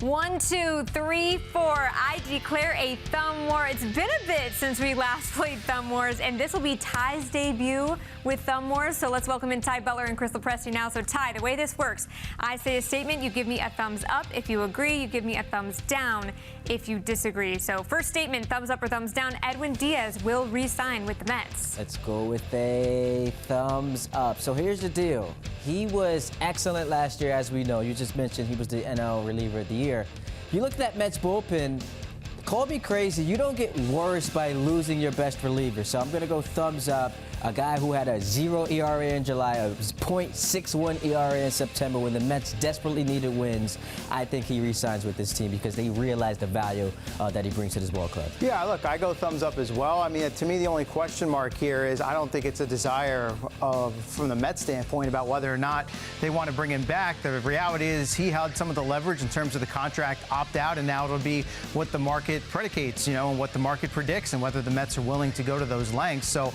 1, 2, 3, 4. I declare a Thumb War. It's been a bit since we last played Thumb Wars, and this will be Ty's debut with Thumb Wars. So let's welcome in Ty Butler and Crystal Presti now. So Ty, the way this works, I say a statement, you give me a thumbs up if you agree, you give me a thumbs down if you disagree. So first statement, thumbs up or thumbs down, Edwin Diaz will re-sign with the Mets. Let's go with a thumbs up. So here's the deal. He was excellent last year, as we know. You just mentioned he was the NL reliever of the year. You look at that Mets bullpen, call me crazy, you don't get worse by losing your best reliever. So I'm going to go thumbs up. A guy who had a 0 ERA in July, a .61 ERA in September when the Mets desperately needed wins. I think he re-signs with this team because they realize the value that he brings to this ball club. Yeah, look, I go thumbs up as well. I mean, to me, the only question mark here is I don't think it's a desire from the Mets standpoint about whether or not they want to bring him back. The reality is he held some of the leverage in terms of the contract opt-out, and now it'll be what the market predicates, and what the market predicts and whether the Mets are willing to go to those lengths. So,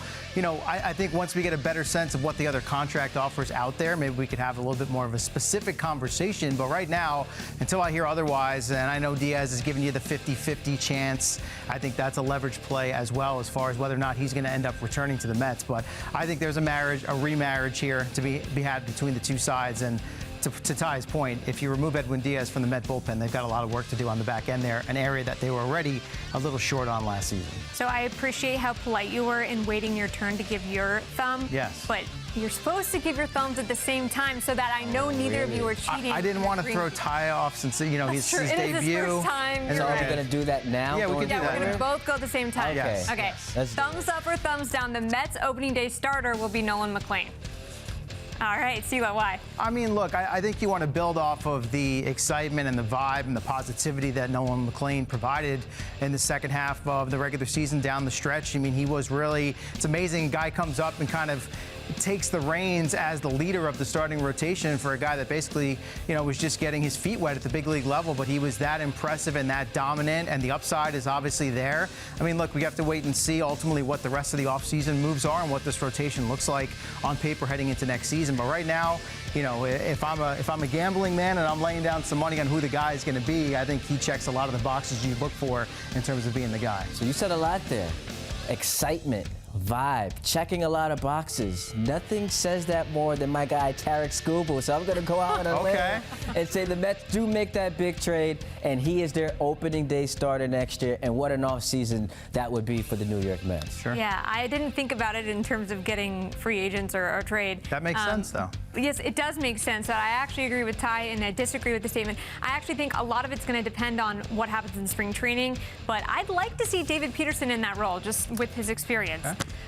I think once we get a better sense of what the other contract offers out there, maybe we could have a little bit more of a specific conversation. But right now, until I hear otherwise, and I know Diaz is giving you the 50-50 chance, I think that's a leverage play as well as far as whether or not he's going to end up returning to the Mets. But I think there's a remarriage here to be had between the two sides. And to Ty's point, if you remove Edwin Diaz from the Met bullpen, they've got a lot of work to do on the back end there, an area that they were already a little short on last season. So I appreciate how polite you were in waiting your turn to give your thumb. Yes. But you're supposed to give your thumbs at the same time so that I know neither of you are cheating. I didn't want to throw Ty off since, his true. his It debut. is his first time. So are we going to do that now? Yeah, we can do that. We're going to both go at the same time. Okay. Yes. Okay. Let's do Thumbs up or thumbs down, the Mets opening day starter will be Nolan McLean. All right, Sila, why? I mean, look, I think you want to build off of the excitement and the vibe and the positivity that Nolan McLean provided in the second half of the regular season down the stretch. I mean, he was really, it's amazing. A guy comes up and kind of takes the reins as the leader of the starting rotation for a guy that basically, was just getting his feet wet at the big league level, but he was that impressive and that dominant, and the upside is obviously there. I mean, look, we have to wait and see ultimately what the rest of the offseason moves are and what this rotation looks like on paper heading into next season. But right now, if I'm a gambling man and I'm laying down some money on who the guy is going to be, I think he checks a lot of the boxes you look for in terms of being the guy. So you said a lot there. Excitement, vibe, checking a lot of boxes. Nothing says that more than my guy Tarek Skubal. So I'm going to go out on a limb and say the Mets do make that big trade, and he is their opening day starter next year. And what an offseason that would be for the New York Mets. Sure. Yeah, I didn't think about it in terms of getting free agents or trade. That makes sense, though. Yes, it does make sense. I actually agree with Ty, and I disagree with the statement. I actually think a lot of it's going to depend on what happens in spring training, but I'd like to see David Peterson in that role, just with his experience,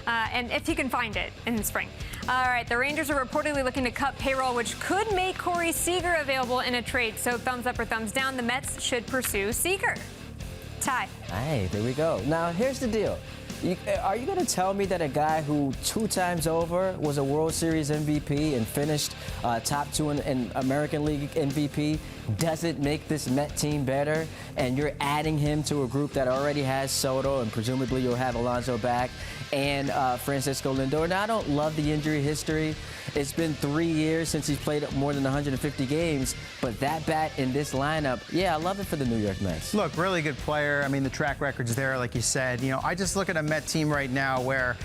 and if he can find it in the spring. All right, the Rangers are reportedly looking to cut payroll, which could make Corey Seager available in a trade. So thumbs up or thumbs down, the Mets should pursue Seager. Ty. Hey, there we go. Now, here's the deal. Are you going to tell me that a guy who 2 times over was a World Series MVP and finished top 2 in American League MVP doesn't make this Met team better, and you're adding him to a group that already has Soto, and presumably you'll have Alonso back, and Francisco Lindor? Now, I don't love the injury history. It's been 3 years since he's played more than 150 games, but that bat in this lineup, yeah, I love it for the New York Mets. Look, really good player. I mean, the track record's there, like you said. I just look at a Met team right now where,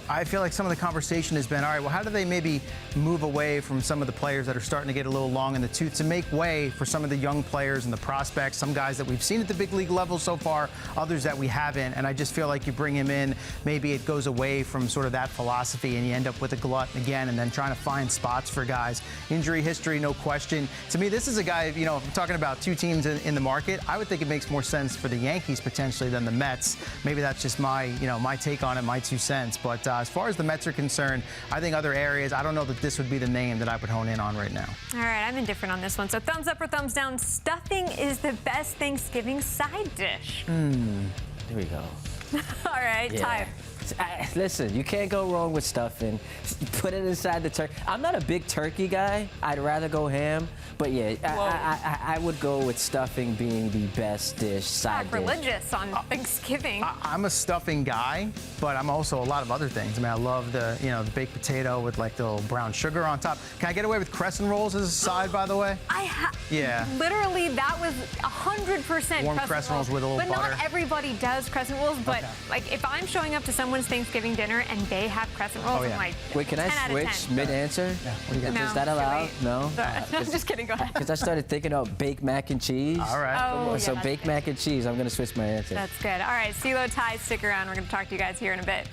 I feel like some of the conversation has been, all right, well, how do they maybe move away from some of the players that are starting to get a little long in the tooth to make way for some of the young players and the prospects, some guys that we've seen at the big league level so far, others that we haven't. And I just feel like you bring him in, maybe it goes away from sort of that philosophy and you end up with a glut again and then trying to find spots for guys. Injury history, no question. To me, this is a guy, if I'm talking about 2 teams in the market, I would think it makes more sense for the Yankees potentially than the Mets. Maybe that's just my, my take on it, my 2 cents. But as far as the Mets are concerned, I think other areas, I don't know that this would be the name that I would hone in on right now. All right, I'm indifferent on this one. So thumbs up or thumbs down, stuffing is the best Thanksgiving side dish. There we go. All right, Yeah. Ty. Listen, you can't go wrong with stuffing. Put it inside the turkey. I'm not a big turkey guy. I'd rather go ham. But yeah, I would go with stuffing being the best dish, side dish. Religious on Thanksgiving. I'm a stuffing guy, but I'm also a lot of other things. I mean, I love the baked potato with like the little brown sugar on top. Can I get away with crescent rolls as a side, by the way? Yeah. Literally, that was 100% Warm crescent crescent rolls with a little but butter. not everybody does crescent rolls. But like, if I'm showing up to someone's Thanksgiving dinner and they have crescent rolls, I'm like, wait, can I 10 out of 10. switch mid-answer? Yeah. What do you got? No, Is that allowed? No? I'm just kidding. Go ahead. Because I started thinking about baked mac and cheese. All right. Oh, So yeah, baked mac and cheese, I'm going to switch my answer. That's good. All right, CeeLo, Ty, stick around. We're going to talk to you guys here in a bit.